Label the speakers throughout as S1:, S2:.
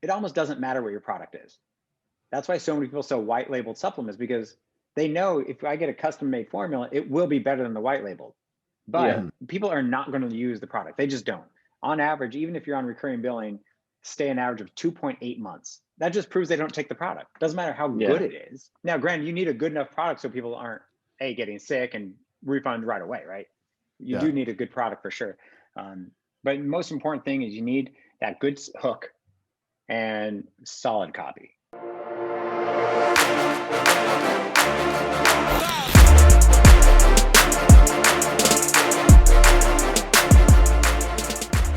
S1: it almost doesn't matter what your product is. That's why so many people sell white labeled supplements, because they know if I get a custom made formula, it will be better than the white labeled.
S2: Yeah.
S1: But people are not going to use the product. They just don't. On average, even if you're on recurring billing, stay an average of 2.8 months. That just proves they don't take the product. Doesn't matter how good
S2: Yeah.
S1: it is. Now, granted, you need a good enough product so people aren't getting sick and refund right away, right? You do need a good product for sure. But most important thing is you need that good hook and solid copy.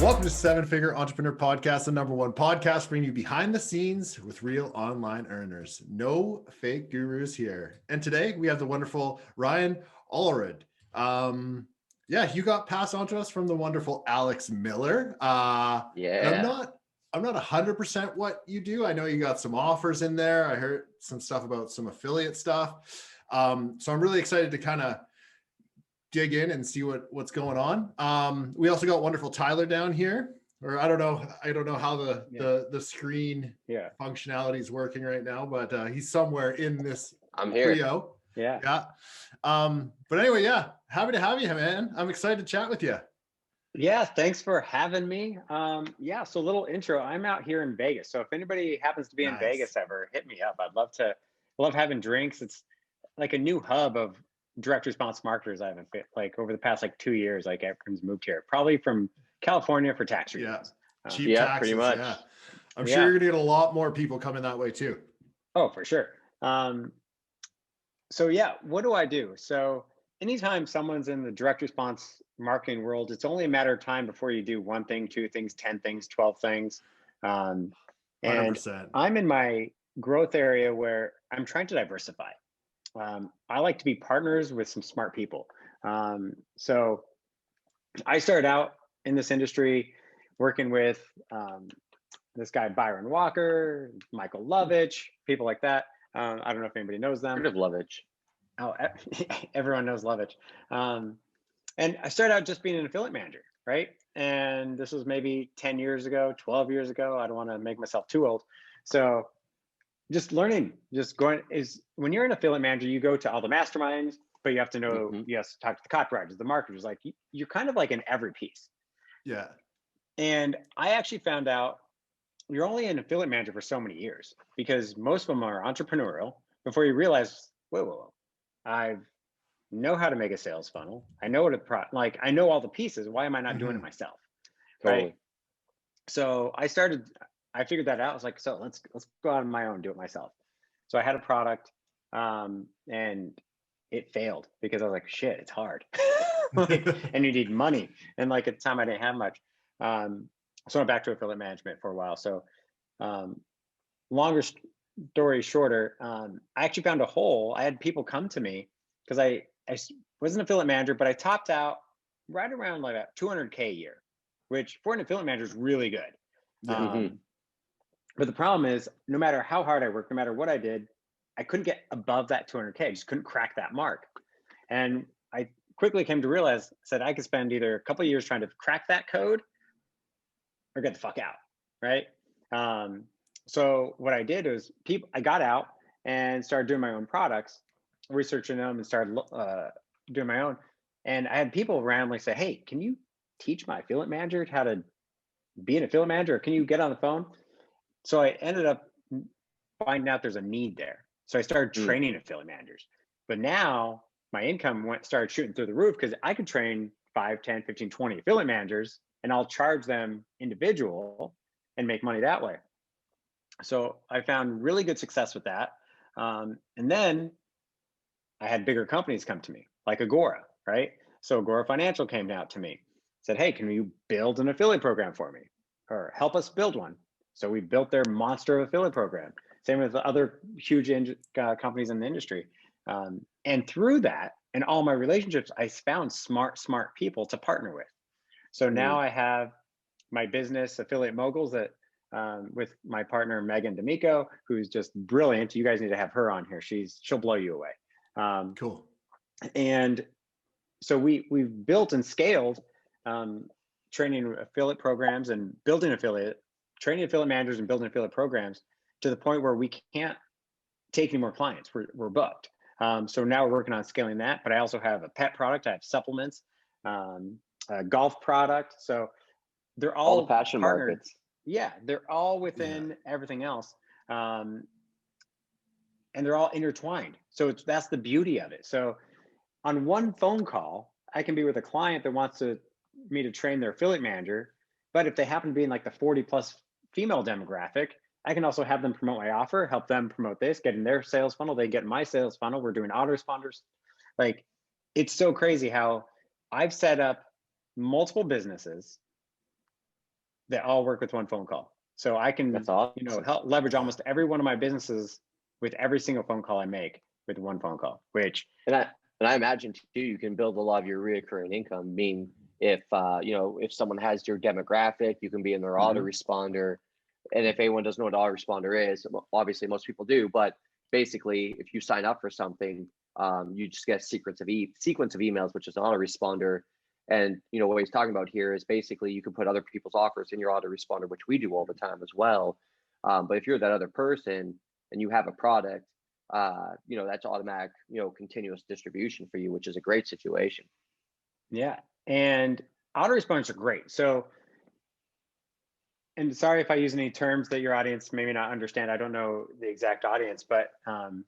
S3: Welcome to Seven Figure Entrepreneur Podcast, the #1 podcast bringing you behind the scenes with real online earners. No fake gurus here. And today we have the wonderful Ryan Alarid. You got passed on to us from the wonderful Alex Miller. And I'm not 100% what you do. I know you got some offers in there. I heard some stuff about some affiliate stuff. So I'm really excited to kind of dig in and see what's going on. We also got wonderful Tyler down here, or I don't know how the screen functionality is working right now, but he's somewhere in this trio. But anyway, happy to have you, man. I'm excited to chat with you.
S1: Yeah, thanks for having me. So a little intro. I'm out here in Vegas, so if anybody happens to be in Vegas ever, hit me up. I'd love having drinks. It's like a new hub of direct response marketers. I haven't like over the past 2 years, like everyone's moved here, probably from California for tax reasons.
S3: Cheap taxes, pretty much. I'm sure you're gonna get a lot more people coming that way too.
S1: Oh, for sure. What do I do? So anytime someone's in the direct response marketing world, it's only a matter of time before you do 1 thing, 2 things, 10 things, 12 things. And
S3: 100%.
S1: I'm in my growth area where I'm trying to diversify. I like to be partners with some smart people. So I started out in this industry working with this guy, Byron Walker, Michael Lovitch, people like that. I don't know if anybody knows them.
S2: Heard of Lovitch.
S1: Oh, everyone knows Lovitch. And I started out just being an affiliate manager, right? And this was maybe 10 years ago, 12 years ago. I don't want to make myself too old. So just learning, when you're an affiliate manager, you go to all the masterminds, but you have to know, you have to talk to the copywriters, the marketers, like you're kind of like in every piece.
S3: Yeah. And
S1: I actually found out you're only an affiliate manager for so many years because most of them are entrepreneurial before you realize, whoa, I know how to make a sales funnel. I know I know all the pieces. Why am I not doing it myself?
S2: Totally.
S1: Right. So I figured that out. I was like, so let's go out on my own, do it myself. So I had a product and it failed because I was like, shit, it's hard. And you need money. And at the time I didn't have much. So I went back to affiliate management for a while. So longer story shorter, I actually found a hole. I had people come to me because I was an affiliate manager, but I topped out right around like $200K a year, which for an affiliate manager is really good. But the problem is, no matter how hard I worked, no matter what I did, I couldn't get above that 200K. I just couldn't crack that mark. And I quickly came to realize, said I could spend either a couple of years trying to crack that code or get the fuck out, right? So what I did was I got out and started doing my own products, researching them, and started doing my own. And I had people randomly say, hey, can you teach my affiliate manager how to be an affiliate manager? Or can you get on the phone? So I ended up finding out there's a need there. So I started training affiliate managers. But now my income started shooting through the roof because I could train 5, 10, 15, 20 affiliate managers and I'll charge them individual and make money that way. So I found really good success with that. And then I had bigger companies come to me, like Agora, right? So Agora Financial came out to me, said, hey, can you build an affiliate program for me or help us build one? So we built their monster affiliate program. Same with the other huge companies in the industry. And through that and all my relationships, I found smart people to partner with. So now I have my business, Affiliate Moguls, that with my partner, Megan D'Amico, who's just brilliant. You guys need to have her on here. She'll blow you away.
S3: Cool.
S1: And so we've built and scaled training affiliate programs and building affiliate training affiliate managers and building affiliate programs to the point where we can't take any more clients. We're booked. So now we're working on scaling that. But I also have a pet product. I have supplements, a golf product. So they're all
S2: the passion
S1: partnered.
S2: markets.
S1: Yeah, they're all within everything else. And they're all intertwined. So that's the beauty of it. So on one phone call, I can be with a client that wants me to train their affiliate manager. But if they happen to be in like the 40 plus female demographic, I can also have them promote my offer, help them promote this, get in their sales funnel. They get in my sales funnel. We're doing autoresponders. Like, it's so crazy how I've set up multiple businesses that all work with one phone call. So I can,
S2: That's awesome.
S1: you know, help leverage almost every one of my businesses with every single phone call I make with one phone call, which.
S2: And I imagine too, you can build a lot of your reoccurring income. I mean, if if someone has your demographic, you can be in their autoresponder. And if anyone doesn't know what autoresponder is, obviously most people do, but basically if you sign up for something, you just get a sequence of emails, which is an autoresponder. And what he's talking about here is basically you can put other people's offers in your autoresponder, which we do all the time as well. But if you're that other person and you have a product, that's automatic, continuous distribution for you, which is a great situation.
S1: Yeah. And autoresponders are great. So, and sorry if I use any terms that your audience maybe not understand. I don't know the exact audience, but I'm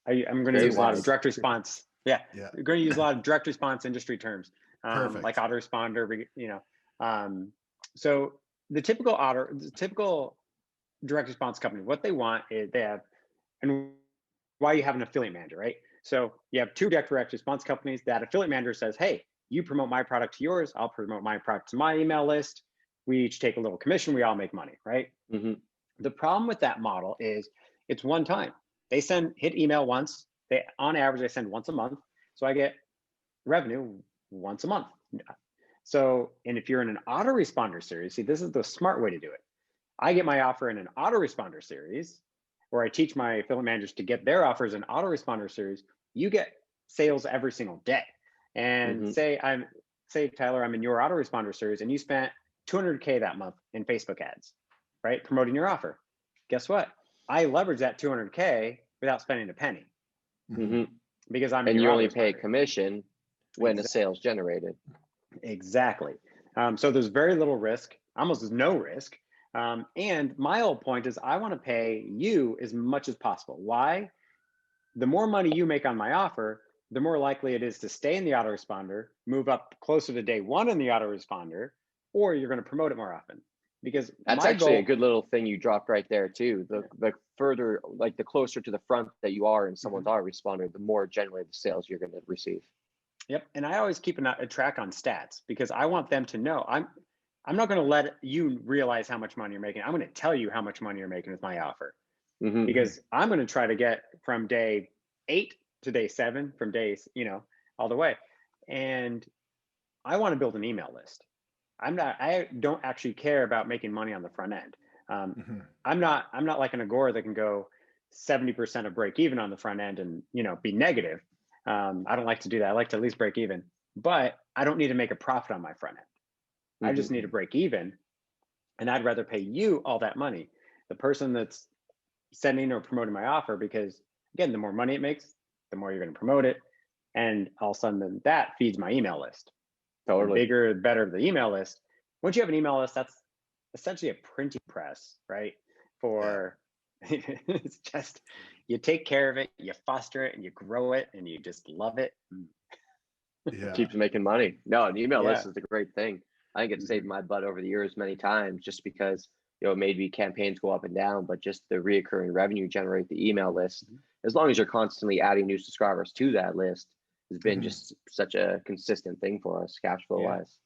S1: going to use a lot of direct response. Yeah. We're going to use a lot of direct response industry terms, like autoresponder, so the typical direct response company, what they want is they have, and why you have an affiliate manager, right? So you have two direct response companies. That affiliate manager says, hey, you promote my product to yours, I'll promote my product to my email list. We each take a little commission, we all make money, right?
S2: Mm-hmm.
S1: The problem with that model is it's one time. They hit email once. On average, they send once a month. So I get revenue once a month. So, and if you're in an autoresponder series, see, this is the smart way to do it. I get my offer in an autoresponder series, or I teach my affiliate managers to get their offers in autoresponder series. You get sales every single day. And say Tyler, I'm in your autoresponder series and you spent $200K that month in Facebook ads, right? Promoting your offer. Guess what? I leverage that $200K without spending a penny. Because I'm in your
S2: you only pay commission when the sale's generated.
S1: Exactly. So there's very little risk, almost no risk. And my whole point is I want to pay you as much as possible. Why? The more money you make on my offer, the more likely it is to stay in the autoresponder, move up closer to day one in the autoresponder, or you're going to promote it more often. Because
S2: that's actually a good little thing you dropped right there too. The further, like the closer to the front that you are in someone's autoresponder, the more generally the sales you're going to receive.
S1: Yep. And I always keep a track on stats because I want them to know I'm not going to let you realize how much money you're making. I'm going to tell you how much money you're making with my offer because I'm going to try to get from day 8 to day 7, from days, all the way. And I want to build an email list. I don't actually care about making money on the front end. I'm not like an Agora that can go 70% of break even on the front end and, be negative. I don't like to do that. I like to at least break even, but I don't need to make a profit on my front end. I just need to break even. And I'd rather pay you all that money, the person that's sending or promoting my offer, because again, the more money it makes, the more you're going to promote it. And all of a sudden that feeds my email list.
S2: Totally.
S1: The bigger, the better the email list. Once you have an email list, that's essentially a printing press, right? It's just, you take care of it, you foster it, and you grow it, and you just love it.
S2: It keeps making money. No, an email list is a great thing. I think it's saved my butt over the years many times just because, maybe campaigns go up and down, but just the reoccurring revenue generate the email list. As long as you're constantly adding new subscribers to that list, has been just such a consistent thing for us cash flow wise.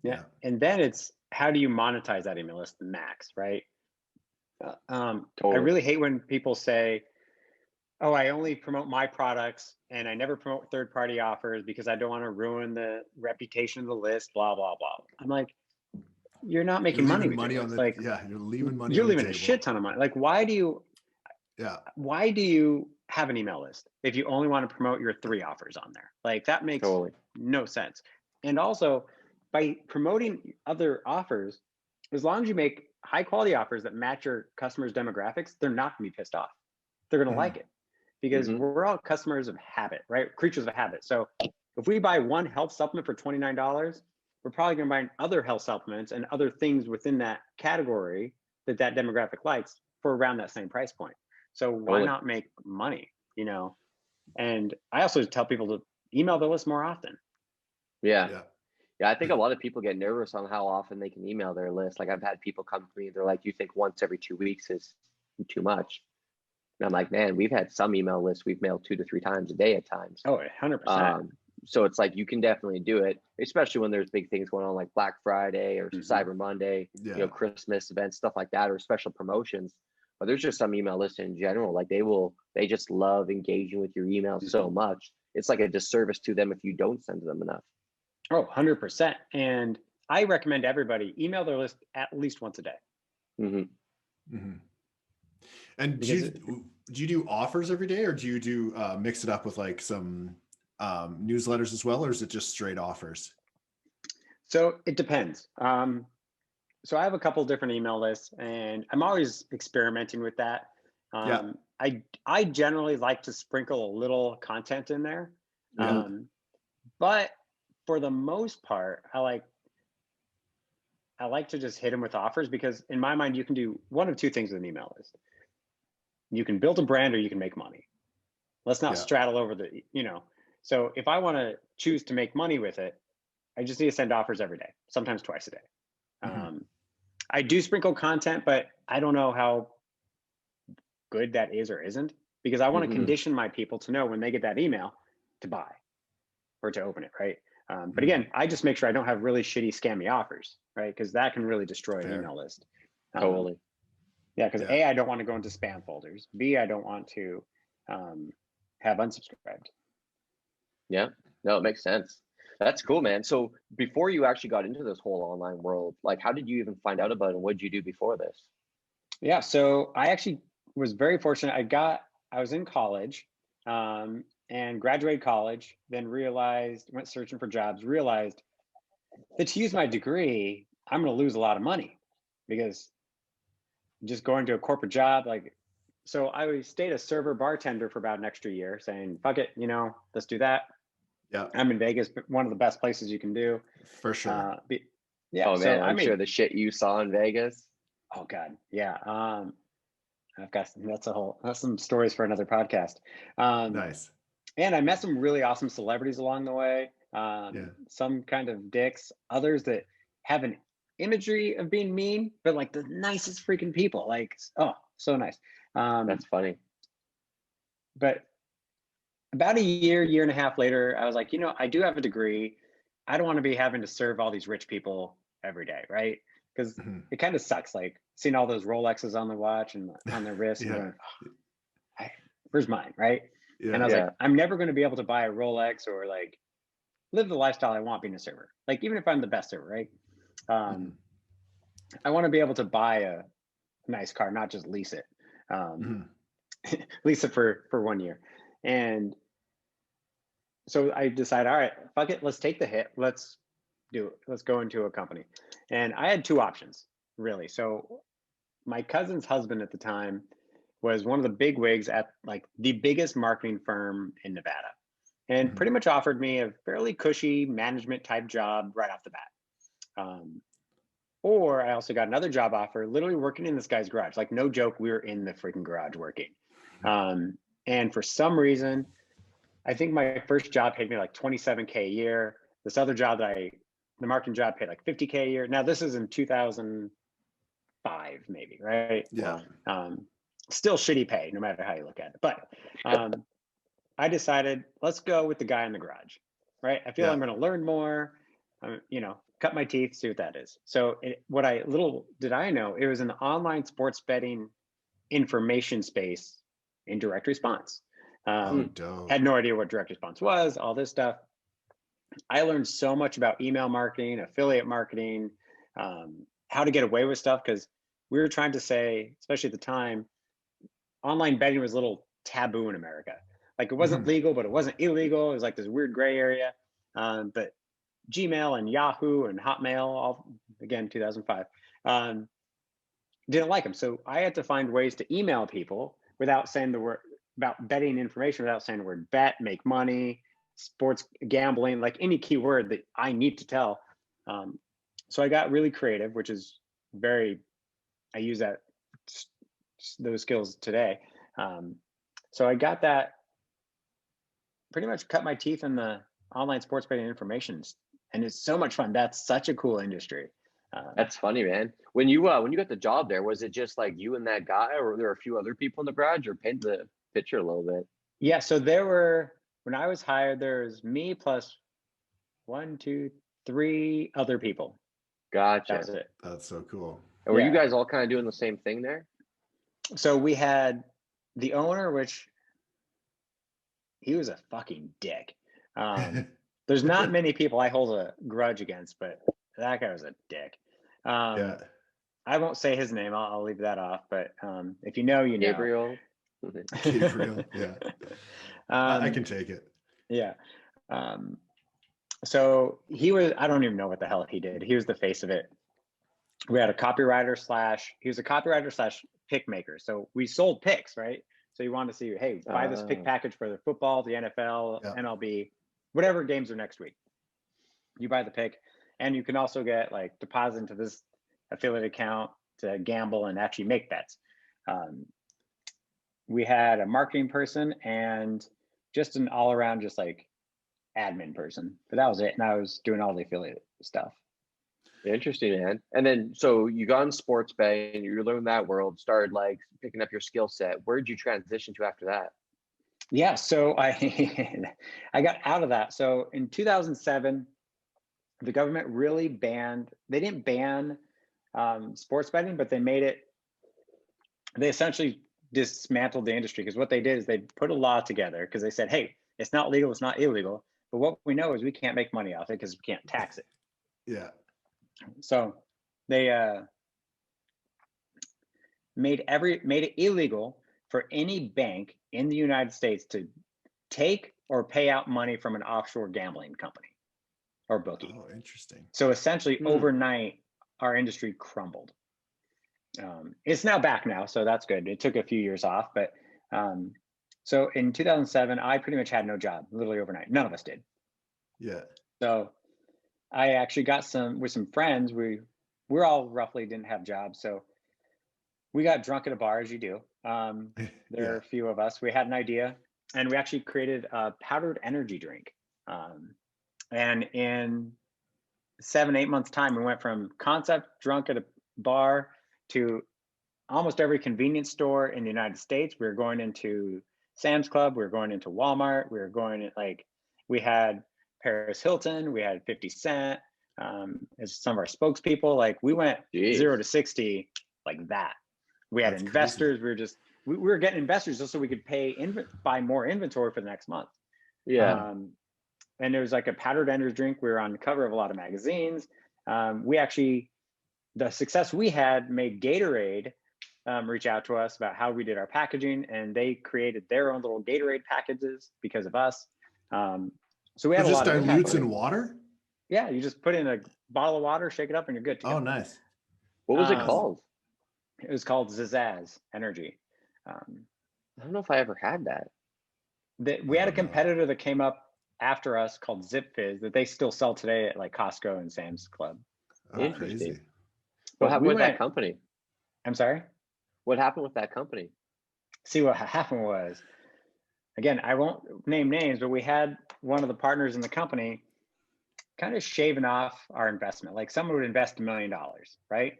S1: Yeah. And then it's, how do you monetize that email list the max, right? Totally. I really hate when people say, oh, I only promote my products and I never promote third-party offers because I don't want to ruin the reputation of the list, blah, blah, blah. I'm like, you're not making money on the, like,
S3: you're leaving money.
S1: You're leaving a shit ton of money. Like, why do you have an email list if you only want to promote your 3 offers on there? Like, that makes no sense. And also, by promoting other offers, as long as you make high quality offers that match your customers' demographics, they're not going to be pissed off. They're going to like it because we're all customers of habit, right? Creatures of habit. So if we buy one health supplement for $29, we're probably going to buy other health supplements and other things within that category that demographic likes for around that same price point. So why not make money, you know? And I also tell people to email the list more often.
S2: Yeah. I think a lot of people get nervous on how often they can email their list. Like I've had people come to me, they're like, you think once every 2 weeks is too much? And I'm like, man, we've had some email lists we've mailed 2 to 3 times a day at times.
S1: Oh, 100%.
S2: So it's like, you can definitely do it, especially when there's big things going on like Black Friday or Cyber Monday, you know, Christmas events, stuff like that, or special promotions. But there's just some email lists in general, like they just love engaging with your email so much. It's like a disservice to them if you don't send them enough.
S1: Oh, 100%. And I recommend everybody email their list at least once a day.
S3: And do you do offers every day, or do you do mix it up with like some newsletters as well, or is it just straight offers?
S1: So it depends. So I have a couple different email lists, and I'm always experimenting with that. I generally like to sprinkle a little content in there, but for the most part, I like to just hit them with offers, because in my mind, you can do one of two things with an email list. You can build a brand or you can make money. Let's not straddle over the, you know. So if I want to choose to make money with it, I just need to send offers every day, sometimes twice a day. I do sprinkle content, but I don't know how good that is or isn't, because I want to condition my people to know when they get that email to buy or to open it, right? But again, I just make sure I don't have really shitty, scammy offers, right? Because that can really destroy an email list.
S2: Totally.
S1: Yeah, because A, I don't want to go into spam folders. B, I don't want to have unsubscribed.
S2: Yeah, no, it makes sense. That's cool, man. So before you actually got into this whole online world, like how did you even find out about it, and what did you do before this?
S1: Yeah, so I actually was very fortunate. I was in college and graduated college, then went searching for jobs, realized that to use my degree, I'm going to lose a lot of money, because just going to a corporate job, so I stayed a server bartender for about an extra year, saying, fuck it, you know, let's do that.
S3: Yeah.
S1: I'm in Vegas, one of the best places you can do.
S3: For sure.
S1: Yeah.
S2: Oh man, I'm sure the shit you saw in Vegas.
S1: Oh God. Yeah. I've got that's some stories for another podcast.
S3: Nice.
S1: And I met some really awesome celebrities along the way. Some kind of dicks, others that have an imagery of being mean, but like the nicest freaking people. Like, oh, so nice.
S2: That's funny.
S1: But about a year and a half later, I was like, you know, I do have a degree. I don't want to be having to serve all these rich people every day, right? Because it kind of sucks, like seeing all those Rolexes on the watch and on their wrist. And going, oh, where's mine, right? And I was like, I'm never going to be able to buy a Rolex or like live the lifestyle I want being a server. Like, even if I'm the best server, right? I want to be able to buy a nice car, not just lease it. Lease it for 1 year. And so I decided, all right, fuck it, let's take the hit. Let's do it. Let's go into a company. And I had two options, really. So my cousin's husband at the time was one of the big wigs at like the biggest marketing firm in Nevada, and pretty much offered me a fairly cushy management type job right off the bat. Or I also got another job offer, literally working in this guy's garage. Like, no joke, we were in the freaking garage working. And for some reason, I think my first job paid me like $27K a year. This other job the marketing job paid like $50K a year. Now this is in 2005, maybe, right?
S3: Yeah.
S1: Still shitty pay, no matter how you look at it. But I decided, let's go with the guy in the garage, right? I feel I'm going to learn more, you know, cut my teeth, see what that is. So little did I know, it was an online sports betting information space in direct response. Had no idea what direct response was, all this stuff. I learned so much about email marketing, affiliate marketing, how to get away with stuff, because we were trying to say, especially at the time, online betting was a little taboo in America. Like, it wasn't legal, but it wasn't illegal. It was like this weird gray area. But Gmail and Yahoo and Hotmail, all again 2005, didn't like them. So I had to find ways to email people without saying the word about betting information, without saying the word bet, make money, sports gambling, like any keyword that I need to tell. So I got really creative, which is very, I use those skills today. So I got that, pretty much cut my teeth in the online sports betting information, and it's so much fun. That's such a cool industry.
S2: That's funny, man. When you got the job there, was it just like you and that guy, or were there a few other people in the garage, or paint the picture a little bit?
S1: Yeah, so there were, when I was hired, there was me plus 1, 2, 3 other people. That
S2: Gotcha.
S1: was it.
S3: That's so cool.
S2: And were you
S1: Yeah.
S2: guys all kind of doing the same thing there?
S1: So we had the owner, which he was a fucking dick. There's not many people I hold a grudge against, but that guy was a dick.
S3: Yeah.
S1: I won't say his name. I'll leave that off. But if you know, you know.
S2: Gabriel.
S3: Gabriel. Yeah. I can take it.
S1: Yeah. So he was, I don't even know what the hell he did. He was the face of it. We had a copywriter he was a copywriter / pick maker. So we sold picks, right? So you wanted to see, hey, buy this pick package for the football, the NFL,
S3: Yeah.
S1: MLB, whatever games are next week. You buy the pick, and you can also get like deposit into this affiliate account to gamble and actually make bets. We had a marketing person and just an all around, just like admin person, but that was it. And I was doing all the affiliate stuff.
S2: Interesting, man. And then, so you got in sports betting, you learned that world, started like picking up your skill set. Where did you transition to after that?
S1: Yeah, so I I got out of that. So in 2007, the government really banned. They didn't ban sports betting, but they essentially dismantled the industry, because what they did is they put a law together, because they said, hey, it's not legal, it's not illegal, but what we know is we can't make money off it because we can't tax it.
S3: Yeah.
S1: So they made it illegal for any bank in the United States to take or pay out money from an offshore gambling company or bookie.
S3: Oh, interesting.
S1: So essentially, overnight, our industry crumbled. It's now back now, so that's good. It took a few years off, but so in 2007, I pretty much had no job, literally overnight. None of us did.
S3: Yeah.
S1: So I actually got with some friends. We're all roughly didn't have jobs, so we got drunk at a bar, as you do. There are a few of us. We had an idea, and we actually created a powdered energy drink. And in 7-8 months' time, we went from concept drunk at a bar to almost every convenience store in the United States. We were going into Sam's Club. We were going into Walmart. We were going we had Paris Hilton. We had 50 Cent as some of our spokespeople. Like we went 0 to 60 like that. We had investors. Crazy. We were getting investors just so we could buy more inventory for the next month.
S2: Yeah.
S1: And there was like a powdered energy drink. We were on the cover of a lot of magazines. The success we had made Gatorade reach out to us about how we did our packaging, and they created their own little Gatorade packages because of us. So we had a lot of
S3: dilutes in water.
S1: Yeah, you just put in a bottle of water, shake it up, and you're good to go.
S3: Oh, nice.
S2: What was it called?
S1: It was called Zazaz Energy.
S2: I don't know if I ever had that.
S1: We had a competitor that came up after us called Zip Fizz that they still sell today at like Costco and Sam's Club.
S3: Oh, crazy.
S2: What happened with that company?
S1: I'm sorry?
S2: What happened with that company?
S1: See, what happened was, again, I won't name names, but we had one of the partners in the company kind of shaving off our investment. Like someone would invest $1 million, right?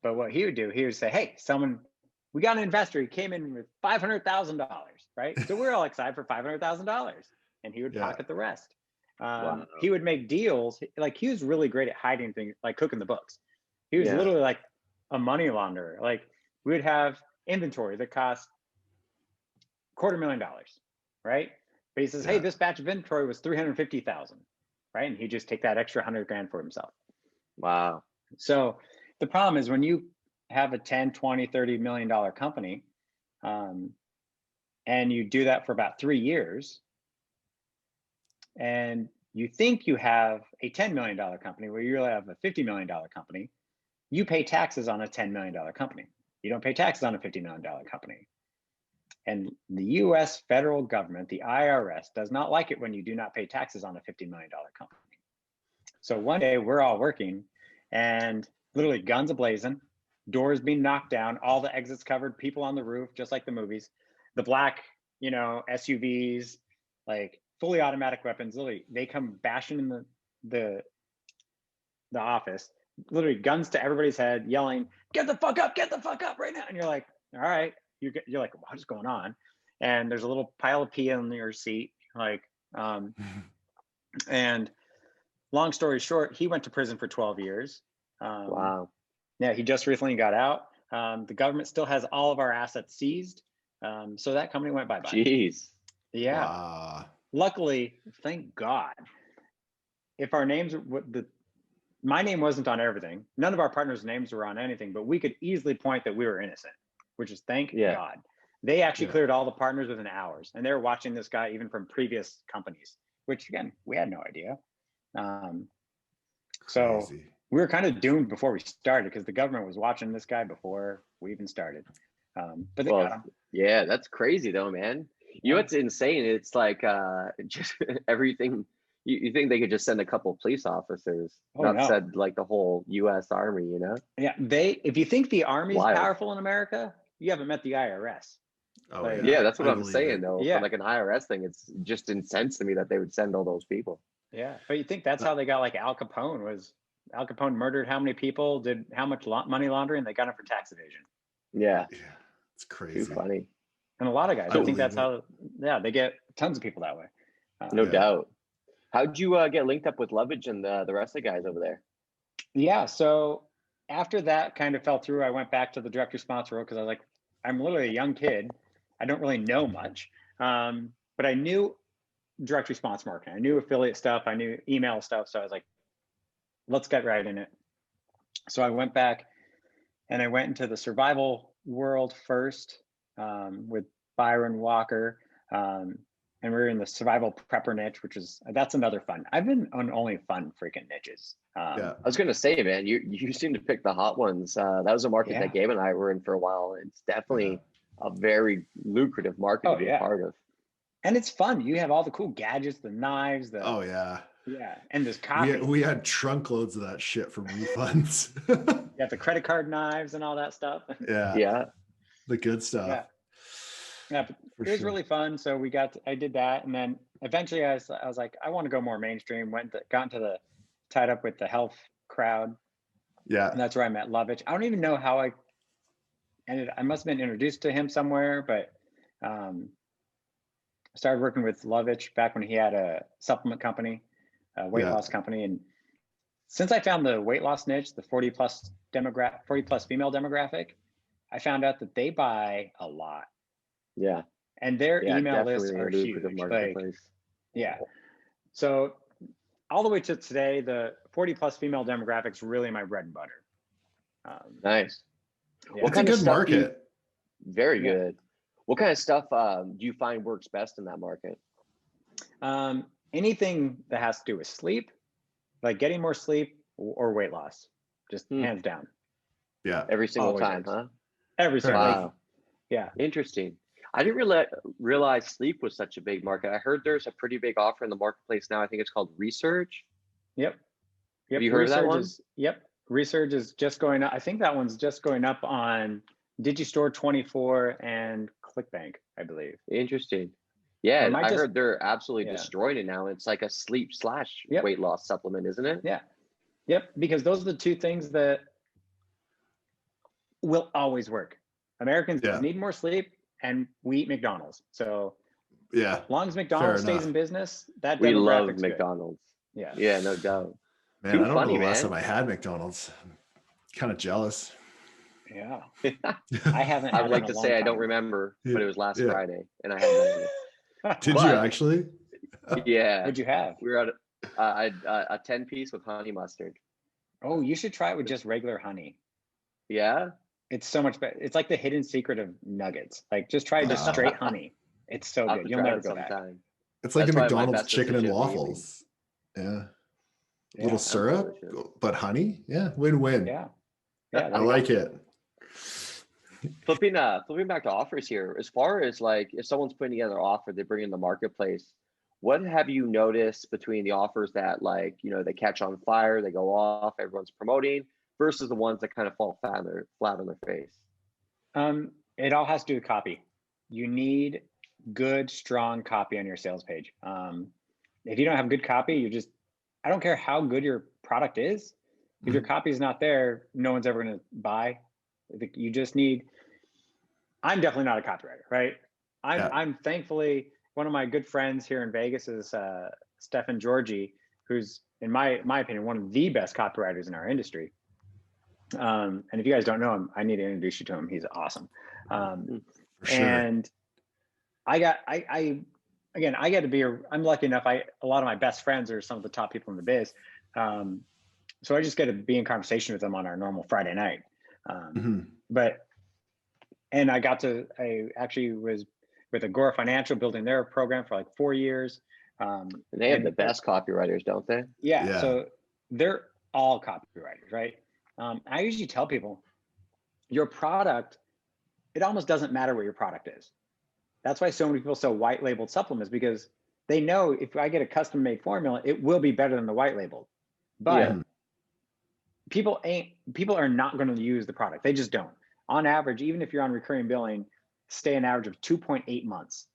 S1: But what he would do, he would say, hey, we got an investor. He came in with $500,000, right? So we're all excited for $500,000, and he would pocket the rest.
S2: Wow.
S1: He would make deals. Like he was really great at hiding things, like cooking the books. He was literally like a money launderer. Like we would have inventory that cost $250,000, right? But he says, hey, this batch of inventory was $350,000, right? And he'd just take that extra $100,000 for himself.
S2: Wow.
S1: So the problem is when you have a 10, 20, $30 million company, and you do that for about 3 years, and you think you have a $10 million company where you really have a $50 million company, you pay taxes on a $10 million company. You don't pay taxes on a $50 million company. And the US federal government, the IRS, does not like it when you do not pay taxes on a $50 million company. So one day we're all working and literally guns ablazing, doors being knocked down, all the exits covered, people on the roof, just like the movies, the black, SUVs, like fully automatic weapons. Literally, they come bashing in the office, literally guns to everybody's head, yelling, get the fuck up right now. And you're like, all right, you're like, what is going on? And there's a little pile of pee in your seat. Like, and long story short, he went to prison for 12 years.
S2: Wow.
S1: Yeah, he just recently got out. The government still has all of our assets seized. So that company went bye-bye.
S2: Jeez.
S1: Yeah.
S3: Wow.
S1: Luckily, thank God, if our names, my name wasn't on everything. None of our partners' names were on anything, but we could easily point that we were innocent, which is thank God. They actually cleared all the partners within hours, and they were watching this guy even from previous companies, which again, we had no idea. So
S3: Crazy.
S1: we were kind of doomed before we started because the government was watching this guy before we even started. But they got him.
S2: Yeah, that's crazy though, man. You know what's insane? It's like just everything. You think they could just send a couple of police officers, send like the whole U.S. Army,
S1: Yeah, if you think the Army's powerful in America, you haven't met the IRS.
S3: Oh,
S1: like,
S2: yeah, that's what I'm saying though.
S1: Yeah.
S2: From like an IRS thing, it's just incensed to me that they would send all those people.
S1: Yeah, but you think that's how they got like Al Capone murdered how many people, did how much money laundering? They got him for tax evasion.
S2: Yeah,
S3: it's crazy.
S2: Too funny.
S1: And a lot of guys, I think that's how. Yeah, they get tons of people that way.
S2: No doubt. How'd you get linked up with Lovage and the rest of the guys over there?
S1: Yeah, so after that kind of fell through, I went back to the direct response role because I was like, I'm literally a young kid. I don't really know much, but I knew direct response marketing. I knew affiliate stuff. I knew email stuff. So I was like, let's get right in it. So I went back and I went into the survival world first with Byron Walker. And we were in the survival prepper niche, that's another fun. I've been on only fun freaking niches.
S2: I was gonna say, man, you seem to pick the hot ones. That was a market that Gabe and I were in for a while. It's definitely a very lucrative market to be a part of.
S1: And it's fun. You have all the cool gadgets, the knives, and this copy.
S3: We had trunk loads of that shit from refunds.
S1: You have the credit card knives and all that stuff.
S3: Yeah. The good stuff.
S1: Yeah, but it was really fun. So I did that, and then eventually I was like, I want to go more mainstream. Tied up with the health crowd. Yeah, and that's where I met Lovich. I don't even know how I must have been introduced to him somewhere, but I started working with Lovich back when he had a supplement company, a weight loss company, and since I found the weight loss niche, the 40 plus female demographic, I found out that they buy a lot.
S2: Yeah.
S1: And their email lists are huge. So all the way to today, the 40 plus female demographics really my bread and butter.
S2: Nice.
S3: What kind of market?
S2: Very good. What kind of stuff do you find works best in that market?
S1: Anything that has to do with sleep, like getting more sleep or weight loss, just hands down.
S3: Yeah.
S2: Every single time, huh?
S1: Every single time. Yeah.
S2: Interesting. I didn't realize sleep was such a big market. I heard there's a pretty big offer in the marketplace now. I think it's called Resurge.
S1: Yep.
S2: Have you heard of that one?
S1: Resurge is just going up. I think that one's just going up on Digistore 24 and ClickBank, I believe.
S2: Interesting. Yeah, I heard they're absolutely destroying it now. It's like a sleep / weight loss supplement, isn't it?
S1: Yeah. Yep. Because those are the two things that will always work. Americans need more sleep, and we eat McDonald's. So as long as McDonald's stays in business,
S2: we love McDonald's.
S1: Good.
S2: Yeah, no doubt.
S3: Man, I don't know the last time I had McDonald's. I'm kind of jealous.
S1: Yeah. I haven't.
S2: I would like to say I don't remember, but it was last Friday, and I had that.
S3: Did you actually?
S2: Yeah.
S1: What'd you have?
S2: We were at a 10-piece with honey mustard.
S1: Oh, you should try it with just regular honey.
S2: Yeah?
S1: It's so much better. It's like the hidden secret of nuggets. Like just try just straight honey. It's so good. You'll never go back.
S3: It's like the McDonald's chicken and waffles. Yeah. Little syrup, but honey. Yeah. Win-win.
S1: Yeah. Yeah,
S3: I like it.
S2: Flipping back to offers here, as far as like if someone's putting together an offer they bring in the marketplace, what have you noticed between the offers that, like, you know, they catch on fire, they go off, everyone's promoting, versus the ones that kind of fall flat on their face?
S1: It all has to do with copy. You need good, strong copy on your sales page. If you don't have good copy, I don't care how good your product is. If your copy is not there, no one's ever going to buy. You just need, I'm definitely not a copywriter, right? I'm thankfully, one of my good friends here in Vegas is Stefan Georgi, who's, in my opinion, one of the best copywriters in our industry. And if you guys don't know him, I need to introduce you to him. He's awesome.
S3: For sure.
S1: And I get to be, I'm lucky enough. A lot of my best friends are some of the top people in the biz. So I just get to be in conversation with them on our normal Friday night. And I actually was with Agora Financial building their program for like 4 years.
S2: And they have the best copywriters, don't they?
S1: Yeah. So they're all copywriters, right? I usually tell people your product, it almost doesn't matter what your product is. That's why so many people sell white labeled supplements, because they know if I get a custom made formula, it will be better than the white labeled. But people are not going to use the product. They just don't. On average, even if you're on recurring billing, stay an average of 2.8 months.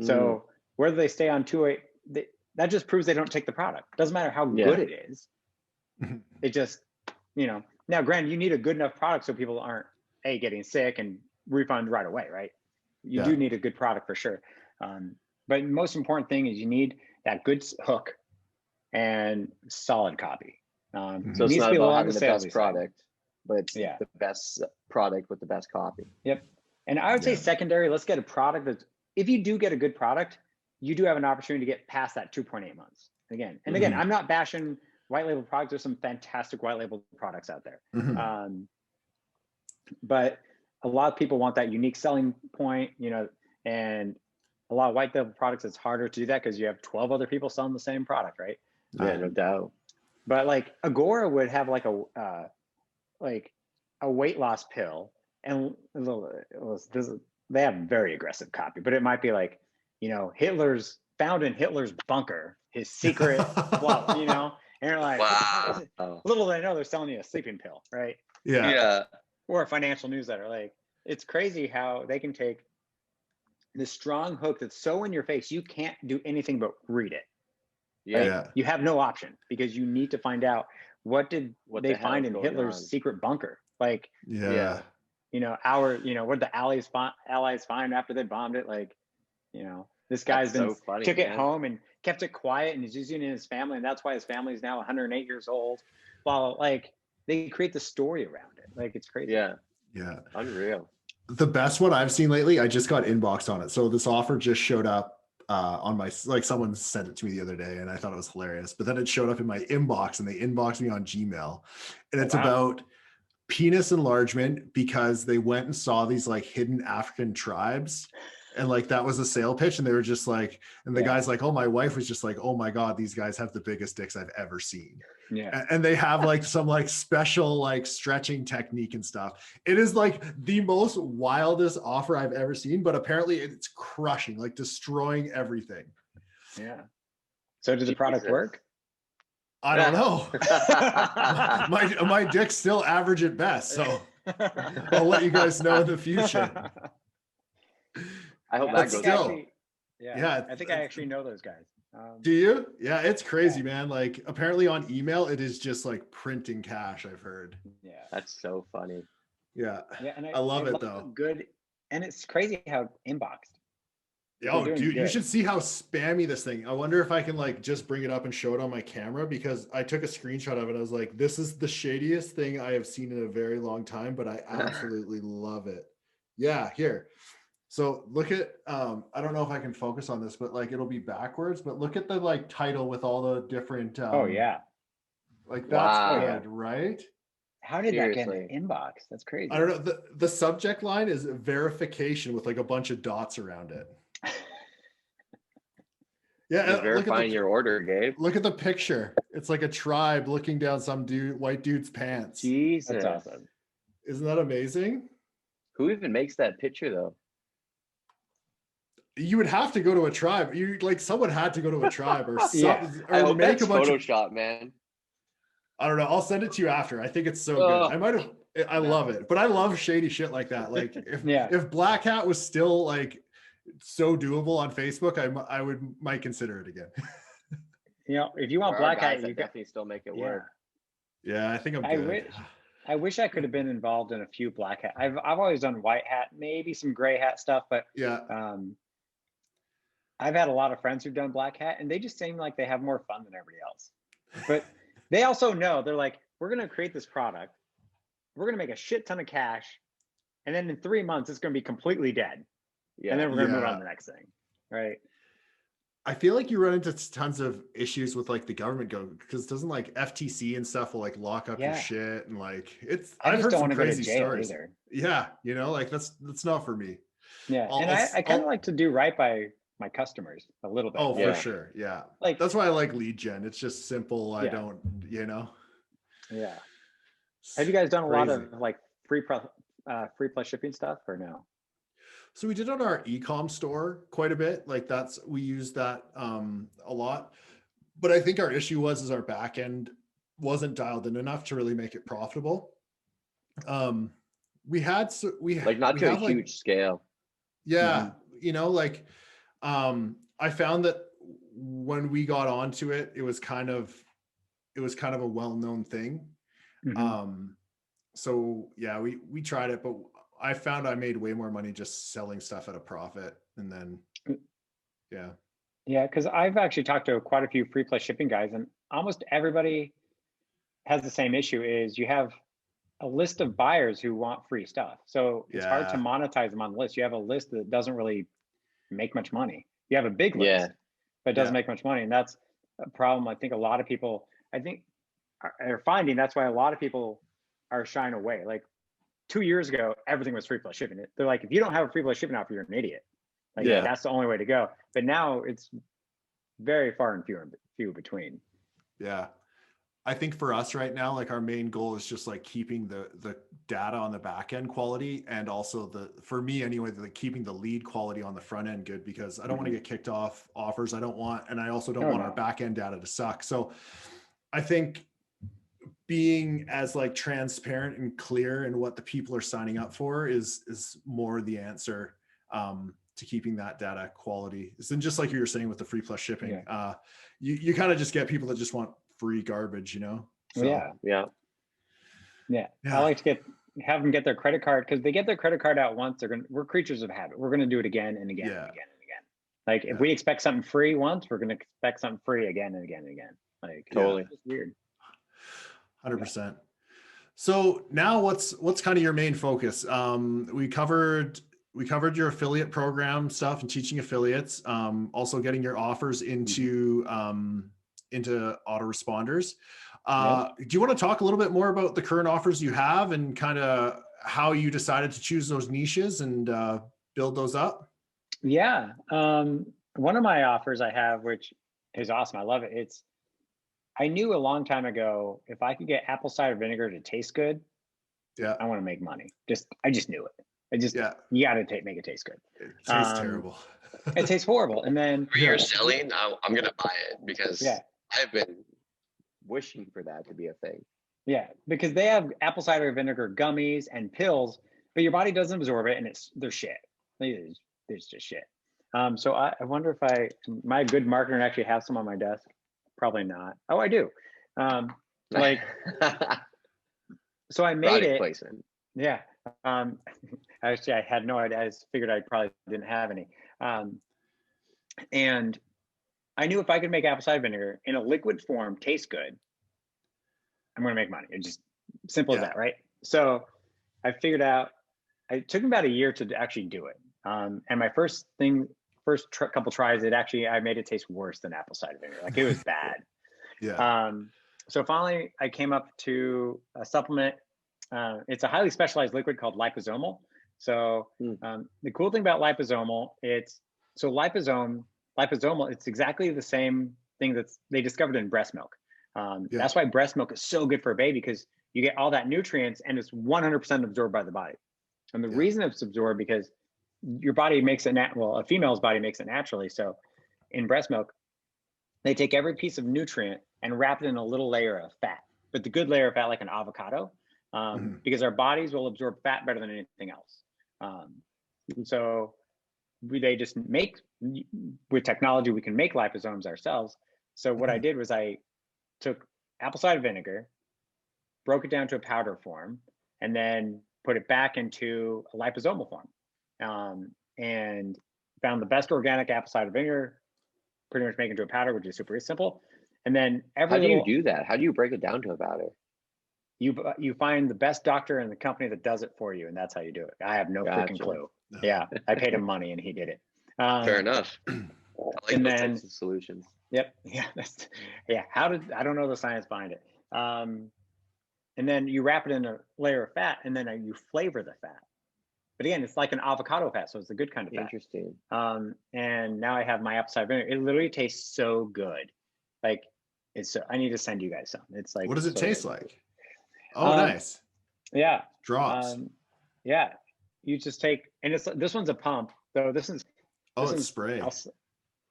S1: So whether they stay on 2.8, that just proves they don't take the product. Doesn't matter how good it is. It just, now granted, you need a good enough product so people aren't getting sick and refund right away, right? You do need a good product for sure. But most important thing is you need that good hook and solid copy.
S2: So it's not about having the best product, but it's the best product with the best copy.
S1: Yep. And I would say secondary, let's get a product that, if you do get a good product, you do have an opportunity to get past that 2.8 months. Again, I'm not bashing white label products. There's some fantastic white label products out there. But a lot of people want that unique selling point, and a lot of white label products, it's harder to do that because you have 12 other people selling the same product, right?
S2: Yeah, no doubt.
S1: But like Agora would have like a weight loss pill, and they have very aggressive copy, but it might be like, Hitler's found in Hitler's bunker, his secret, and you're like,
S2: wow.
S1: Little do they know they're selling you a sleeping pill, right?
S2: Yeah.
S1: Or a financial newsletter. Like, it's crazy how they can take this strong hook that's so in your face, you can't do anything but read it.
S2: Yeah.
S1: You have no option, because you need to find out what they find in Hitler's secret bunker. Like, what did the Allies find after they bombed it? Like, this guy's took it home and kept it quiet, and he's using it in his family, and that's why his family is now 108 years old. Well, like, they create the story around it. Like, it's crazy.
S3: Yeah.
S2: Unreal.
S3: The best one I've seen lately, I just got inboxed on it. So this offer just showed up on my, like, someone sent it to me the other day and I thought it was hilarious, but then it showed up in my inbox and they inboxed me on Gmail, and it's about penis enlargement, because they went and saw these like hidden African tribes, and like that was a sale pitch, and they were just like, and the guy's like, oh, my wife was just like, oh my God, these guys have the biggest dicks I've ever seen. And they have like some like special like stretching technique and stuff. It is like the most wildest offer I've ever seen, but apparently it's crushing, like destroying everything.
S1: Yeah. So did the product work?
S3: I don't know. my dick's still average at best, so I'll let you guys know in the future.
S2: I hope that goes well.
S1: I think I actually know those guys.
S3: Do you? Yeah, it's crazy, man. Like, apparently on email, it is just like printing cash, I've heard.
S1: Yeah.
S2: That's so funny.
S3: Yeah.
S1: And
S3: I love it though.
S1: Good. And it's crazy how inboxed.
S3: Oh, dude, you should see how spammy this thing. I wonder if I can like just bring it up and show it on my camera, because I took a screenshot of it. I was like, this is the shadiest thing I have seen in a very long time, but I absolutely love it. Yeah, here. So look at, I don't know if I can focus on this, but like it'll be backwards, but look at the like title with all the different, like that's good, right?
S1: How did that get an inbox? That's crazy.
S3: I don't know. The subject line is verification with like a bunch of dots around it.
S2: Yeah, verifying your order, Gabe.
S3: Look at the picture. It's like a tribe looking down some white dude's pants.
S2: Jesus,
S1: that's awesome.
S3: Isn't that amazing?
S2: Who even makes that picture though?
S3: You would have to go to a tribe. You like someone had to go to a tribe or
S1: Yeah.
S3: something,
S2: I
S3: or
S2: hope
S3: make
S2: that's
S3: a bunch of.
S2: Photoshop, man.
S3: I don't know. I'll send it to you after. I think it's so good.
S2: Oh,
S3: I might have. I love it, but I love shady shit like that. Like
S1: Yeah.
S3: if Black Hat was still like so doable on Facebook, I might consider it again.
S1: You know, if you
S2: there
S1: want
S2: are
S1: Black
S2: guys
S1: Hat,
S2: that
S1: you got.
S2: definitely still make it
S1: Yeah.
S2: work.
S3: Yeah, I think I'm
S1: I
S3: good.
S1: wish. I wish I could have been involved in a few Black Hat. I've always done white hat, maybe some gray hat stuff, but
S3: Yeah,
S1: I've had a lot of friends who've done Black Hat, and they just seem like they have more fun than everybody else. But they also know, they're like, we're going to create this product, we're going to make a shit ton of cash, and then in 3 months it's going to be completely dead,
S2: Yeah.
S1: and then we're going to move
S3: Yeah.
S1: on to the next thing, right?
S3: I feel like you run into tons of issues with like the government because doesn't like FTC and stuff will like lock up your
S1: Yeah.
S3: shit and like it's.
S1: I
S3: I've
S1: just
S3: heard
S1: don't
S3: some
S1: want to go to
S3: crazy
S1: jail
S3: stories.
S1: either.
S3: Yeah, you know, like that's not for me.
S1: Yeah,
S3: I'll-
S1: and
S3: I'll-
S1: I kind of
S3: I'll-
S1: like to do right by my customers a little bit.
S3: Oh,
S1: like,
S3: for
S2: Yeah.
S3: sure. Yeah.
S1: Like,
S3: That's why I like lead gen. It's just simple. I
S1: Yeah.
S3: don't, you know.
S1: yeah. Have you guys done a lot
S3: Crazy.
S1: of like free plus shipping stuff or no?
S3: So we did on our ecom store quite a bit. Like we use that a lot. But I think our issue was our back end wasn't dialed in enough to really make it profitable. We had
S2: Like not
S3: we
S2: to a
S3: have, like,
S2: huge scale.
S3: yeah, you know, like I found that when we got onto it, it was kind of a well-known thing.
S1: Mhm.
S3: So yeah, we tried it, but I found I made way more money just selling stuff at a profit. And then yeah.
S1: Yeah, because I've actually talked to quite a few free plus shipping guys, and almost everybody has the same issue: is you have a list of buyers who want free stuff, so it's hard to
S3: Yeah.
S1: monetize them on the list. You have a list that doesn't really make much money. You have a big list,
S2: Yeah.
S1: but it doesn't
S3: Yeah.
S1: make much money, and that's a problem. I think a lot of people, are finding that's why a lot of people are shying away. Like 2 years ago, everything was free plus shipping. They're like, if you don't have a free plus shipping offer, you're an idiot. Like
S2: Yeah.
S1: that's the only way to go. But now it's very far and few between.
S3: Yeah. I think for us right now, like our main goal is just like keeping the data on the back end quality, and also for me anyway, keeping the lead quality on the front end good, because I don't want to get kicked off offers. And I also don't want our back end data to suck. So I think being as like transparent and clear in what the people are signing up for is more the answer to keeping that data quality. And just like you were saying with the free plus shipping, you kind of just get people that just want free garbage, you know? So,
S1: Yeah. I like to have them get their credit card, because they get their credit card out once. We're creatures of habit. We're going to do it again and again and again and again. Like if we expect something free once, we're going to expect something free again and again and again. Like
S2: Totally.
S1: It's weird.
S3: 100%. So now what's kind of your main focus? We covered your affiliate program stuff and teaching affiliates, also getting your offers into autoresponders. Do you want to talk a little bit more about the current offers you have and kind of how you decided to choose those niches and build those up?
S1: Yeah. One of my offers I have, which is awesome, I love it. I knew a long time ago, if I could get apple cider vinegar to taste good, I want to make money. I just knew it. You got to make it taste good.
S3: It tastes terrible.
S1: It tastes horrible. And then
S2: You're selling, I'm going to buy it, because I've been wishing for that to be a thing.
S1: Yeah, because they have apple cider vinegar gummies and pills, but your body doesn't absorb it, and they're shit. It's just shit. So I wonder if my good marketer actually have some on my desk. Probably not. Oh, I do. So I made
S2: Product
S1: it.
S2: placement.
S1: Yeah. Actually, I had no idea. I just figured I probably didn't have any. And I knew if I could make apple cider vinegar in a liquid form taste good, I'm going to make money. It's just simple as that, right? So I figured out. It took me about a year to actually do it. And my first couple tries, I made it taste worse than apple cider vinegar. Like it was bad. So finally, I came up to a supplement. It's a highly specialized liquid called liposomal. So the cool thing about liposomal, liposomal, it's exactly the same thing they discovered in breast milk. That's why breast milk is so good for a baby, because you get all that nutrients and it's 100% absorbed by the body. And the reason it's absorbed because your body makes it, well, a female's body makes it naturally. So in breast milk, they take every piece of nutrient and wrap it in a little layer of fat, but the good layer of fat, like an avocado, because our bodies will absorb fat better than anything else. So they just make, with technology, we can make liposomes ourselves. So what I did was I took apple cider vinegar, broke it down to a powder form, and then put it back into a liposomal form, and found the best organic apple cider vinegar, pretty much make it into a powder, which is super simple. And then
S2: how do you do that? How do you break it down to a powder?
S1: You find the best doctor in the company that does it for you, and that's how you do it. I have no freaking clue. Yeah, I paid him money and he did it.
S2: Fair enough. I like
S1: and
S2: those
S1: then,
S2: types of solutions.
S1: Yep. Yeah. I don't know the science behind it. And then you wrap it in a layer of fat, and then you flavor the fat. But again, it's like an avocado fat, so it's the good kind of fat.
S2: Interesting.
S1: And now I have my apple cider vinegar. It literally tastes so good. Like I need to send you guys some. It's like,
S3: what does it
S1: so
S3: taste
S1: good.
S3: like? Oh, nice.
S1: Yeah.
S3: Drops.
S1: Yeah. You just take, and this one's a pump. So this is.
S3: It's spray.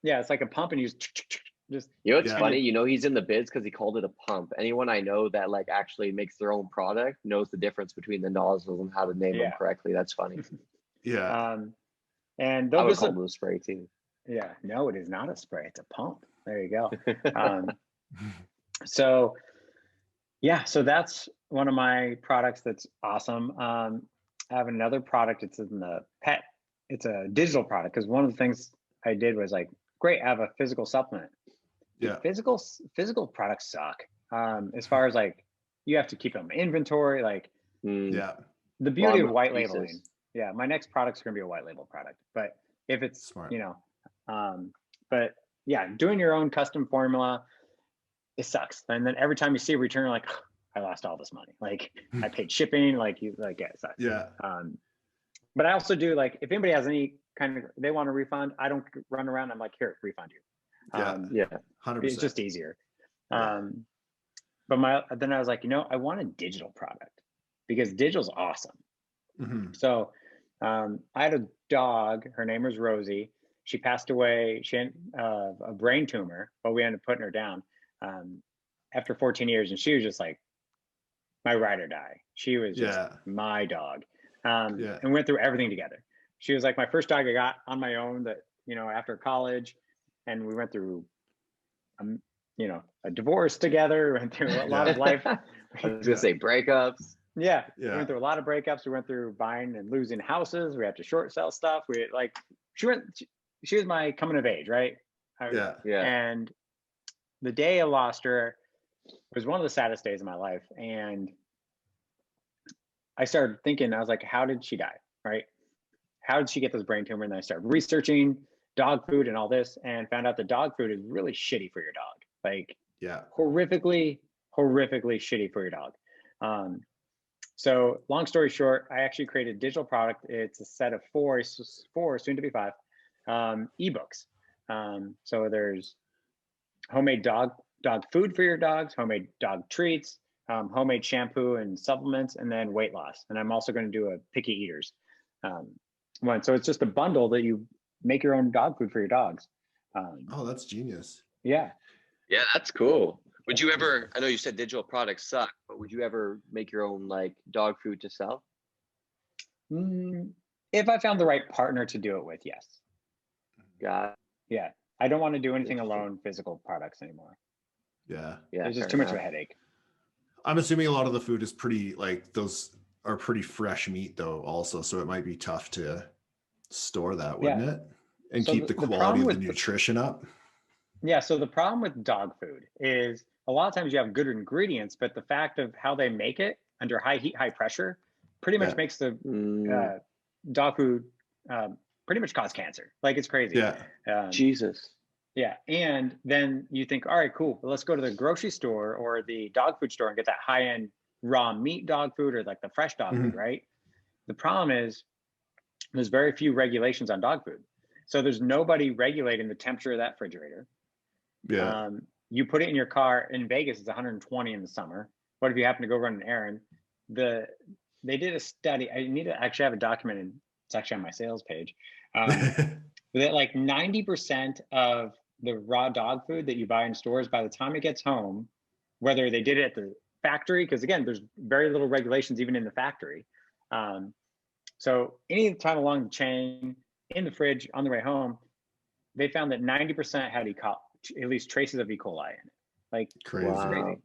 S1: Yeah, it's like a pump, and you just.
S2: You know what's funny? You know he's in the biz because he called it a pump. Anyone I know that like actually makes their own product knows the difference between the nozzles and how to name them correctly. That's funny.
S1: Yeah. And
S2: I would call it a spray too.
S1: Yeah, no, it is not a spray. It's a pump. There you go. So that's one of my products that's awesome. I have another product. It's in the pet. It's a digital product, because one of the things I did was like, great, I have a physical supplement.
S3: Yeah.
S1: Physical products suck. As far as like, you have to keep them inventory. Like, the beauty of white labeling. Yeah, my next product's gonna be a white label product. But if it's
S3: smart,
S1: but yeah, doing your own custom formula, it sucks. And then every time you see a return, you're like, I lost all this money. Like I paid shipping. Like it sucks.
S3: Yeah.
S1: But I also do, like, if anybody has any kind of, they want a refund, I don't run around. I'm like, here, refund you.
S3: Yeah. 100%.
S1: It's just easier.
S3: Yeah.
S1: But then I was like, I want a digital product, because digital's awesome. So I had a dog. Her name was Rosie. She passed away. She had a brain tumor, but we ended up putting her down after 14 years. And she was just like my ride or die. She was just my dog. And we went through everything together. She was like my first dog I got on my own, that, after college, and we went through, a divorce together, went through a lot of life.
S2: I was gonna say breakups.
S1: We went through a lot of breakups. We went through buying and losing houses. We had to short sell stuff. She was my coming of age, right? And the day I lost her was one of the saddest days of my life. And I started thinking, I was like, how did she die, right? How did she get this brain tumor? And then I started researching dog food and all this, and found out that dog food is really shitty for your dog. Like, horrifically shitty for your dog. So long story short, I actually created a digital product. It's a set of four, soon to be 5, ebooks. So there's homemade dog food for your dogs, homemade dog treats, homemade shampoo and supplements, and then weight loss. And I'm also going to do a picky eaters one. So it's just a bundle that you make your own dog food for your dogs.
S3: That's genius.
S2: Yeah, that's cool. Would you ever, I know you said digital products suck, but would you ever make your own like dog food to sell?
S1: If I found the right partner to do it with, yes. Yeah. I don't want to do anything alone, physical products anymore.
S3: Yeah.
S1: There's just too much of a headache.
S3: I'm assuming a lot of the food is pretty, like, those are pretty fresh meat though also. So it might be tough to store that, wouldn't it? And so keep the quality of the nutrition up. Yeah.
S1: So the problem with dog food is a lot of times you have good ingredients, but the fact of how they make it under high heat, high pressure pretty much makes the dog food pretty much cause cancer. Like, it's crazy.
S2: Jesus.
S1: Yeah. And then you think, all right, cool. Well, let's go to the grocery store or the dog food store and get that high-end raw meat dog food, or like the fresh dog food, right? The problem is there's very few regulations on dog food. So there's nobody regulating the temperature of that refrigerator. You put it in your car in Vegas, it's 120 in the summer. what if you happen to go run an errand? They did a study. I need to actually have it documented. It's actually on my sales page. That like 90% of the raw dog food that you buy in stores, by the time it gets home, whether they did it at the factory, because again, there's very little regulations even in the factory. So any time along the chain, in the fridge, on the way home, they found that 90% had at least traces of E. coli in it. Like
S3: Crazy.
S2: Wow.
S1: crazy.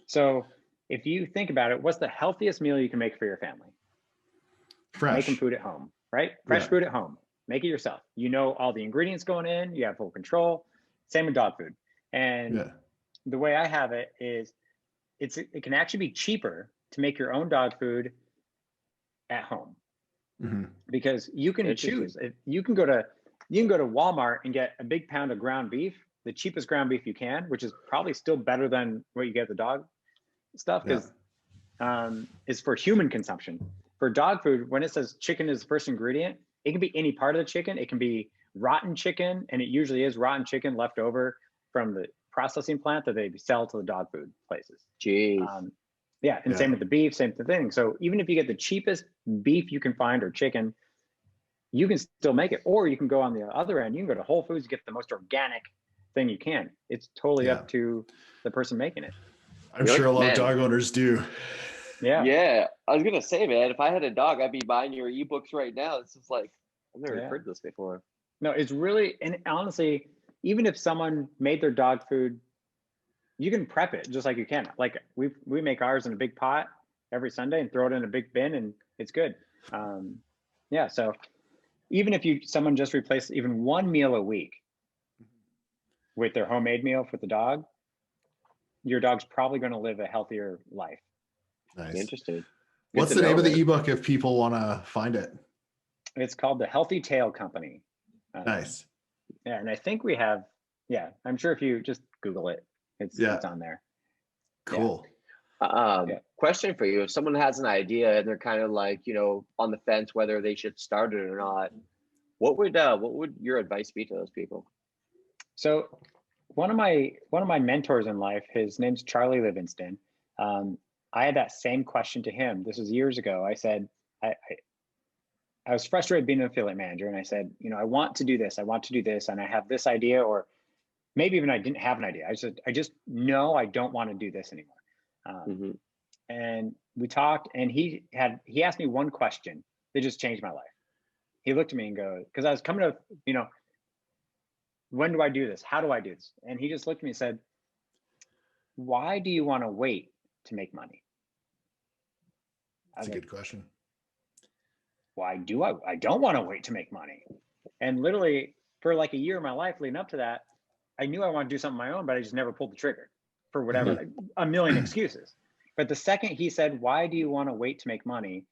S1: So if you think about it, what's the healthiest meal you can make for your family?
S3: Fresh.
S1: Making food at home, right? Fresh
S3: Yeah.
S1: food at home. Make it yourself. You know all the ingredients going in. You have full control. Same with dog food. And the way I have it is, it can actually be cheaper to make your own dog food at home, because you can choose. You can go to Walmart and get a big pound of ground beef, the cheapest ground beef you can, which is probably still better than what you get at the dog stuff, because it's for human consumption. For dog food, when it says chicken is the first ingredient, it can be any part of the chicken. It can be rotten chicken, and it usually is rotten chicken left over from the processing plant that they sell to the dog food places.
S2: Jeez.
S1: Same with the beef, same thing. So even if you get the cheapest beef you can find or chicken, you can still make it. Or you can go on the other end. You can go to Whole Foods, get the most organic thing you can. It's totally up to the person making it.
S3: I'm sure a lot of dog owners do.
S2: Yeah. I was gonna say, man, if I had a dog, I'd be buying your ebooks right now. It's just like, I've never heard this before.
S1: No, it's really, and honestly, even if someone made their dog food, you can prep it just like you can. Like we make ours in a big pot every Sunday and throw it in a big bin, and it's good. So even if someone just replaced even one meal a week with their homemade meal for the dog, your dog's probably going to live a healthier life.
S3: Nice.
S2: Interesting.
S3: What's the name of the ebook if people want to find it?
S1: It's called The Healthy Tail Company.
S3: Nice.
S1: Yeah, and I think we have. Yeah, I'm sure if you just Google it, it's on there.
S3: Cool.
S2: Question for you: if someone has an idea and they're kind of like, on the fence whether they should start it or not, what would your advice be to those people? So
S1: one of my mentors in life, his name's Charlie Livingston. I had that same question to him. This was years ago. I said, I was frustrated being an affiliate manager, and I said, I want to do this. I want to do this, and I have this idea, or maybe even I didn't have an idea. I said, I just know I don't want to do this anymore. And we talked, and he asked me one question that just changed my life. He looked at me and goes, because I was coming up, when do I do this? How do I do this? And he just looked at me and said, why do you want to wait to make money?
S3: That's a good question.
S1: Why do I don't want to wait to make money. And literally for like a year of my life leading up to that, I knew I wanted to do something of my own, but I just never pulled the trigger for whatever, a million excuses. But the second he said, why do you want to wait to make money?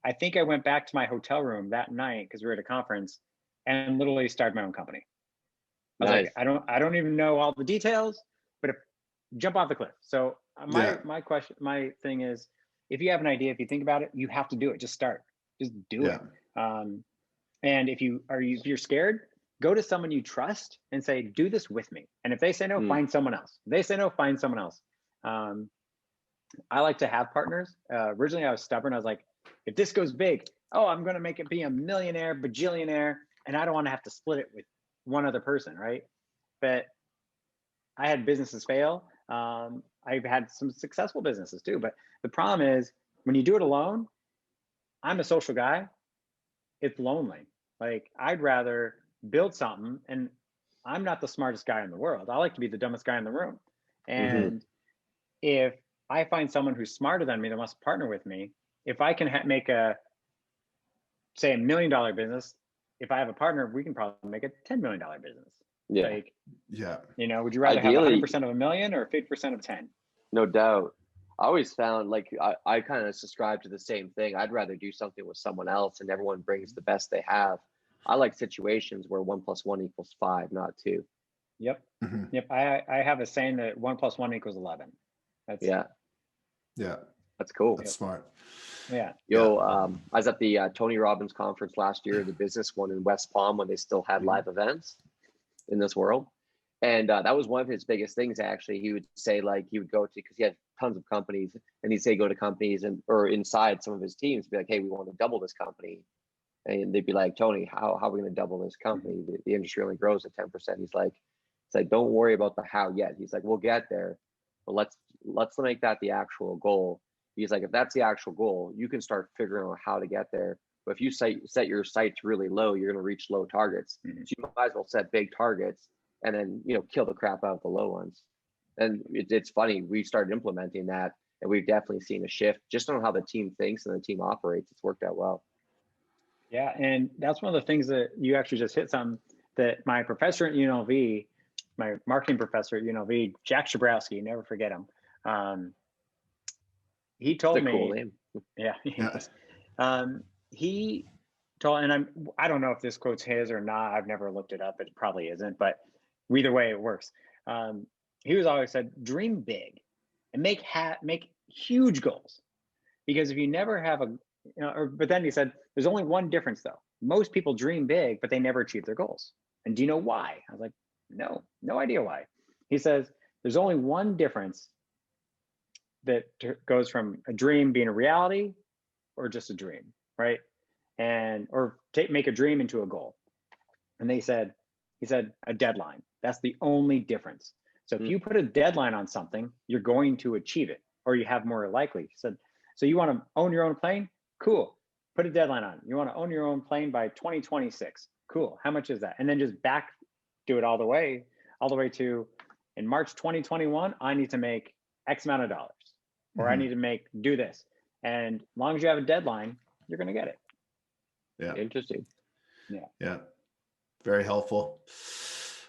S1: I think I went back to my hotel room that night, because we were at a conference, and literally started my own company. I was like, I don't even know all the details, but jump off the cliff. So my thing is, if you have an idea, if you think about it, you have to do it. Just start. Just do it. And if you're scared, go to someone you trust and say, do this with me. And if they say no, find someone else. If they say no, find someone else. I like to have partners. Originally, I was stubborn. I was like, if this goes big, I'm going to make it be a millionaire, bajillionaire, and I don't want to have to split it with one other person, right? But I had businesses fail. I've had some successful businesses too. But the problem is, when you do it alone, I'm a social guy. It's lonely. Like, I'd rather build something, and I'm not the smartest guy in the world. I like to be the dumbest guy in the room. And if I find someone who's smarter than me that wants to partner with me, if I can make say $1 million business, if I have a partner, we can probably make a $10 million business. Would you rather
S2: Ideally,
S1: have 100% of $1 million or 50% of 10?
S2: No doubt. I always found, like, I kind of subscribe to the same thing. I'd rather do something with someone else and everyone brings the best they have. I like situations where 1 + 1 = 5, not 2.
S1: Yep. Yep. I have a saying that 1 + 1 = 11.
S2: That's cool.
S3: That's smart.
S2: I was at the Tony Robbins conference last year, the business one in West Palm, when they still had live events in this world. And that was one of his biggest things, actually. He would say, like, he would go to, because he had tons of companies, and he'd say go to companies or inside some of his teams, be like, hey, we want to double this company. And they'd be like, Tony, how are we going to double this company? The industry only grows at 10%. He's like, don't worry about the how yet. He's like, we'll get there, but let's make that the actual goal. He's like, if that's the actual goal, you can start figuring out how to get there. But if you set your sights really low, you're going to reach low targets. So you might as well set big targets and then, kill the crap out of the low ones. And it's funny, we started implementing that, and we've definitely seen a shift just on how the team thinks and the team operates. It's worked out well.
S1: Yeah, and that's one of the things that you actually just hit some, that my professor at UNLV, my marketing professor at UNLV, Jack Shabrowski, never forget him. He told me, cool name. Yeah. He told, and I don't know if this quote's his or not. I've never looked it up. It probably isn't, but either way, it works. He was always said, dream big and make huge goals, because if you never have but then he said, there's only one difference though. Most people dream big, but they never achieve their goals. And do you know why? I was like, no idea why. He says, there's only one difference that goes from a dream being a reality or just a dream, right? Or make a dream into a goal. And he said, a deadline. That's the only difference. So if you put a deadline on something, you're going to achieve it, or you have more likely. He said, so you want to own your own plane? Cool. Put a deadline on. You want to own your own plane by 2026. Cool. How much is that? And then just do it all the way to, in March 2021, I need to make X amount of dollars, or I need to do this. And as long as you have a deadline, you're going to get it.
S3: Yeah.
S2: Interesting.
S3: Yeah. Very helpful.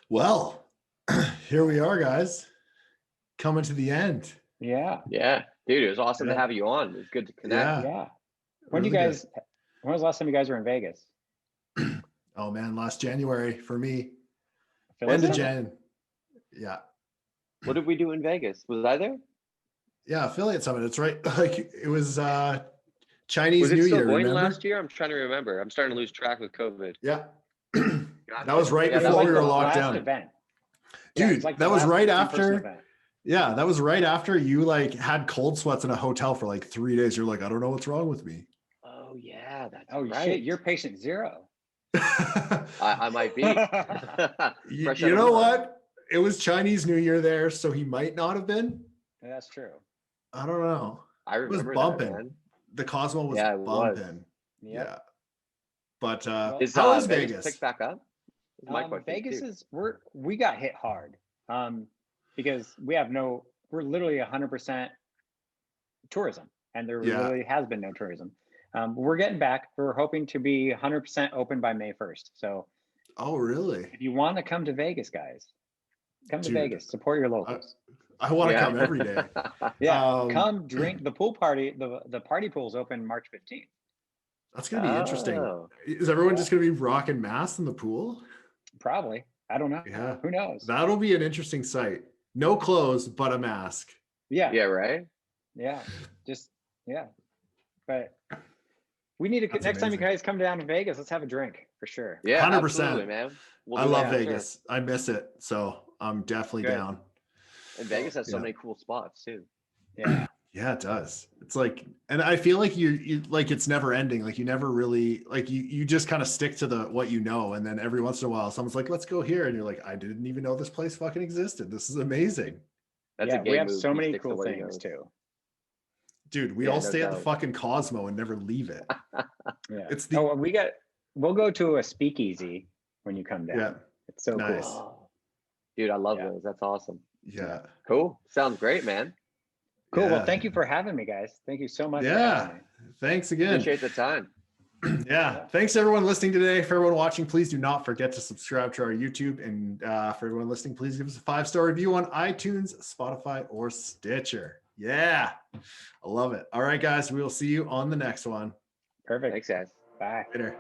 S3: Well, here we are, guys, coming to the end.
S2: Yeah. Dude, it was awesome to have you on. It was good to connect.
S1: Yeah. When was the last time you guys were in Vegas?
S3: Oh man, last January for me.
S1: End
S3: of Jan. Yeah.
S2: What did we do in Vegas? Was I there?
S3: Yeah, affiliate summit. It's right. Like it was Chinese
S2: New Year. Was it still going last year? I'm trying to remember. I'm starting to lose track with COVID.
S3: Yeah. That was right before we were locked down.
S1: Event.
S3: Dude, that was right after. Yeah, that was right after you like had cold sweats in a hotel for like 3 days. You're like, I don't know what's wrong with me.
S2: Oh yeah, that's
S1: right. Shit, you're patient zero.
S2: I might be.
S3: You know what? It was Chinese New Year there, so he might not have been.
S1: Yeah, that's true.
S3: I don't know.
S2: I remember
S3: it was bumping.
S2: That, man.
S3: The Cosmo was bumping. Yeah. But how is Vegas?
S2: Picked back up?
S1: Vegas we got hit hard. Because we're literally 100% tourism, and there really has been no tourism. We're getting back. We're hoping to be 100% open by May 1st. So,
S3: oh really?
S1: If you want to come to Vegas, guys, come to Vegas. Support your locals.
S3: I want to come every day.
S1: Come drink. The pool party. The party pool's open March 15th.
S3: That's gonna be interesting. Is everyone just gonna be rocking masks in the pool?
S1: Probably. I don't know.
S3: Yeah.
S1: Who knows?
S3: That'll be an interesting sight. No clothes, but a mask.
S1: Yeah.
S2: Yeah, right?
S1: Yeah. But we need to, next time you guys come down to Vegas, let's have a drink for sure.
S2: Yeah,
S3: 100%.
S2: Absolutely, man.
S3: I love Vegas. Sure. I miss it. So I'm definitely down.
S2: And Vegas has so many cool spots too.
S1: Yeah.
S3: Yeah, it does. It's like, and I feel like you like it's never ending. Like you never really like you just kind of stick to what you know, and then every once in a while someone's like, "Let's go here," and you're like, "I didn't even know this place fucking existed. This is amazing."
S2: That's a game
S1: we have
S2: move.
S1: So many cool things too.
S3: Dude, we all stay at the fucking Cosmo and never leave it.
S1: It's we'll go to a speakeasy when you come down.
S3: Yeah,
S1: it's so
S3: nice.
S1: Cool.
S2: Dude, I love those. That's awesome.
S3: Yeah.
S2: Cool. Sounds great, man.
S1: Cool. Yeah. Well, thank you for having me, guys. Thank you so much.
S3: Yeah. Thanks again.
S2: Appreciate the time.
S3: Yeah. Thanks to everyone listening today. For everyone watching, please do not forget to subscribe to our YouTube. And for everyone listening, please give us a 5-star review on iTunes, Spotify, or Stitcher. Yeah. I love it. All right, guys. We will see you on the next one.
S1: Perfect.
S2: Thanks, guys.
S1: Bye.
S3: Later.